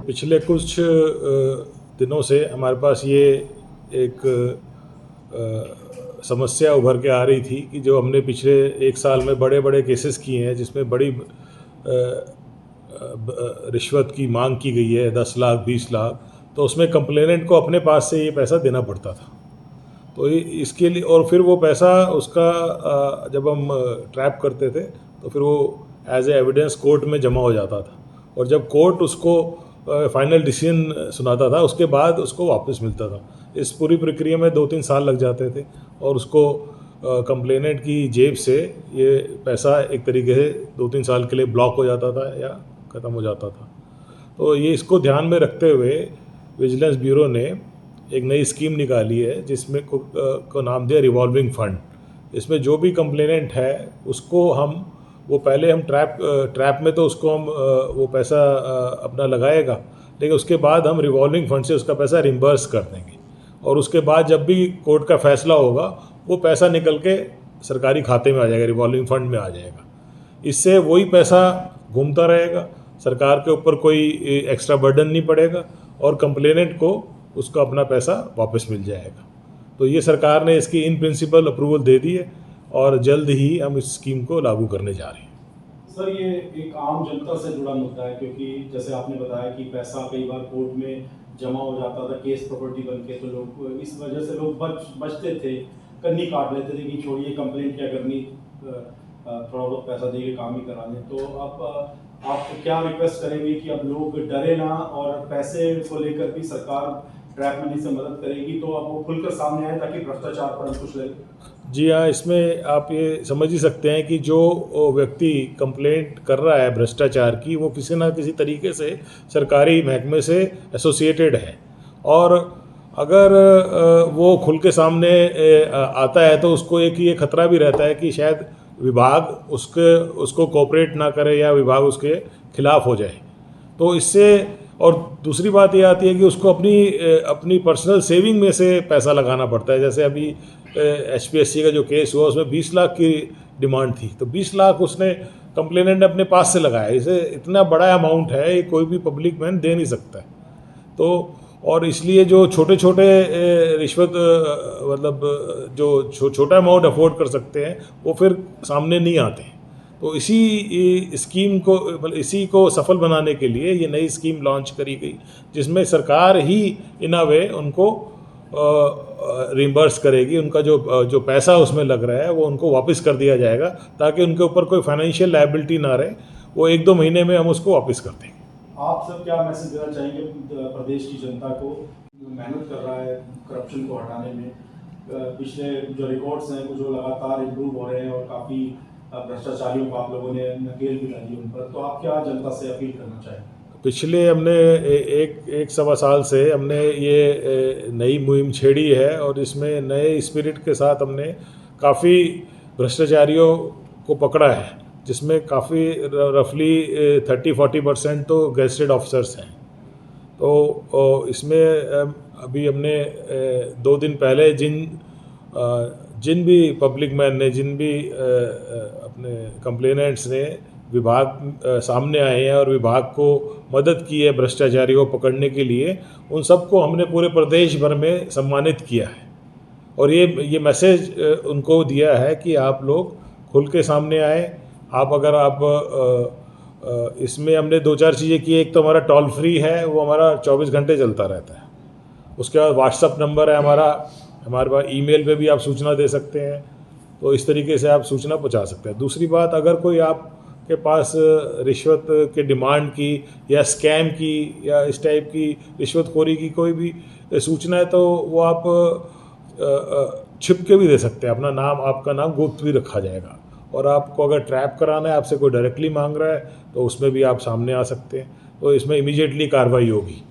पिछले कुछ दिनों से हमारे पास ये एक समस्या उभर के आ रही थी कि जो हमने पिछले एक साल में बड़े बड़े केसेस किए हैं जिसमें बड़ी रिश्वत की मांग की गई है, 10 लाख 20 लाख, तो उसमें कंप्लेनेंट को अपने पास से ये पैसा देना पड़ता था। तो इसके लिए और फिर वो पैसा उसका जब हम ट्रैप करते थे तो फिर वो एज ए एविडेंस कोर्ट में जमा हो जाता था, और जब कोर्ट उसको फाइनल डिसीजन सुनाता था उसके बाद उसको वापस मिलता था। इस पूरी प्रक्रिया में 2-3 साल लग जाते थे और उसको कंप्लेनेंट की जेब से ये पैसा एक तरीके से 2-3 साल के लिए ब्लॉक हो जाता था या ख़त्म हो जाता था। तो ये इसको ध्यान में रखते हुए विजिलेंस ब्यूरो ने एक नई स्कीम निकाली है जिसमें को नाम दिया रिवॉल्विंग फंड। इसमें जो भी कंप्लेनेंट है उसको हम वो पहले हम ट्रैप में तो उसको हम वो पैसा अपना लगाएगा, लेकिन उसके बाद हम रिवॉल्विंग फंड से उसका पैसा रिम्बर्स कर देंगे, और उसके बाद जब भी कोर्ट का फैसला होगा वो पैसा निकल के सरकारी खाते में आ जाएगा, रिवॉल्विंग फंड में आ जाएगा। इससे वही पैसा घूमता रहेगा, सरकार के ऊपर कोई एक्स्ट्रा बर्डन नहीं पड़ेगा और कंप्लेनेंट को उसका अपना पैसा वापस मिल जाएगा। तो ये सरकार ने इसकी इन प्रिंसिपल अप्रूवल दे दी है और जल्द ही हम इस स्कीम को लागू करने जा रहे हैं। सर, ये एक आम जनता से जुड़ा मुद्दा है, क्योंकि जैसे आपने बताया कि पैसा कई बार कोर्ट में जमा हो जाता था केस प्रॉपर्टी बन के, तो लोग इस वजह से लोग बचते थे, कन्नी काट लेते थे कि छोड़िए कंप्लेंट क्या करनी, थोड़ा बहुत पैसा दे के काम ही करा लें। तो अब आप क्या रिक्वेस्ट करेंगे कि अब लोग डरे ना, और पैसे को लेकर भी सरकार ट्रैप मनी से मदद करेगी, तो अब वो खुलकर सामने आए ताकि भ्रष्टाचार पर अंकुश लगे? जी हाँ, इसमें आप ये समझ ही सकते हैं कि जो व्यक्ति कंप्लेंट कर रहा है भ्रष्टाचार की, वो किसी ना किसी तरीके से सरकारी महकमे से एसोसिएटेड है, और अगर वो खुल के सामने आता है तो उसको एक ये खतरा भी रहता है कि शायद विभाग उसको कोऑपरेट ना करे या विभाग उसके खिलाफ हो जाए। तो इससे, और दूसरी बात ये आती है कि उसको अपनी पर्सनल सेविंग में से पैसा लगाना पड़ता है। जैसे अभी HPSC का जो केस हुआ उसमें 20 लाख की डिमांड थी, तो 20 लाख उसने कंप्लेनेंट ने अपने पास से लगाया। इसे इतना बड़ा अमाउंट है, ये कोई भी पब्लिक मैन दे नहीं सकता है। तो और इसलिए जो छोटे छोटे रिश्वत मतलब जो छोटा अमाउंट अफोर्ड कर सकते हैं वो फिर सामने नहीं आते हैं। तो इसी स्कीम को, मतलब इसी को सफल बनाने के लिए ये नई स्कीम लॉन्च करी गई, जिसमें सरकार ही इन अ वे उनको रिम्बर्स करेगी। उनका जो पैसा उसमें लग रहा है वो उनको वापस कर दिया जाएगा, ताकि उनके ऊपर कोई फाइनेंशियल लायबिलिटी ना रहे। वो 1-2 महीने में हम उसको वापस कर देंगे। आप सब क्या मैसेज देना चाहेंगे प्रदेश की जनता को, मेहनत कर रहा है करप्शन को हटाने में? पिछले जो रिकॉर्ड्स हैं वो जो लगातार इम्प्रूव हो रहे हैं और काफ़ी भ्रष्टाचारियों को आप लोगों ने नकेल भी डाली उन पर, तो आप क्या जनता से अपील करना चाहेंगे? पिछले हमने एक सवा साल से हमने ये नई मुहिम छेड़ी है, और इसमें नए स्पिरिट के साथ हमने काफ़ी भ्रष्टाचारियों को पकड़ा है, जिसमें काफ़ी रफली 30-40% तो गेजेटेड ऑफिसर्स हैं। तो इसमें अभी हमने 2 दिन पहले जिन भी पब्लिक मैन ने, जिन भी अपने कंप्लेनेंट्स ने विभाग सामने आए हैं और विभाग को मदद की है भ्रष्टाचारियों को पकड़ने के लिए, उन सबको हमने पूरे प्रदेश भर में सम्मानित किया है। और ये मैसेज उनको दिया है कि आप लोग खुल के सामने आए। इसमें हमने 2-4 चीज़ें की। एक तो हमारा टोल फ्री है, वो हमारा 24 घंटे चलता रहता है। उसके बाद व्हाट्सअप नंबर है हमारे पास, ईमेल पे भी आप सूचना दे सकते हैं। तो इस तरीके से आप सूचना पहुंचा सकते हैं। दूसरी बात, अगर कोई आपके पास रिश्वत के डिमांड की या स्कैम की या इस टाइप की रिश्वतखोरी की कोई भी सूचना है, तो वो आप छिप के भी दे सकते हैं। आपका नाम गुप्त भी रखा जाएगा। और आपको अगर ट्रैप कराना है, आपसे कोई डायरेक्टली मांग रहा है, तो उसमें भी आप सामने आ सकते हैं। तो इसमें इमीडिएटली कार्रवाई होगी।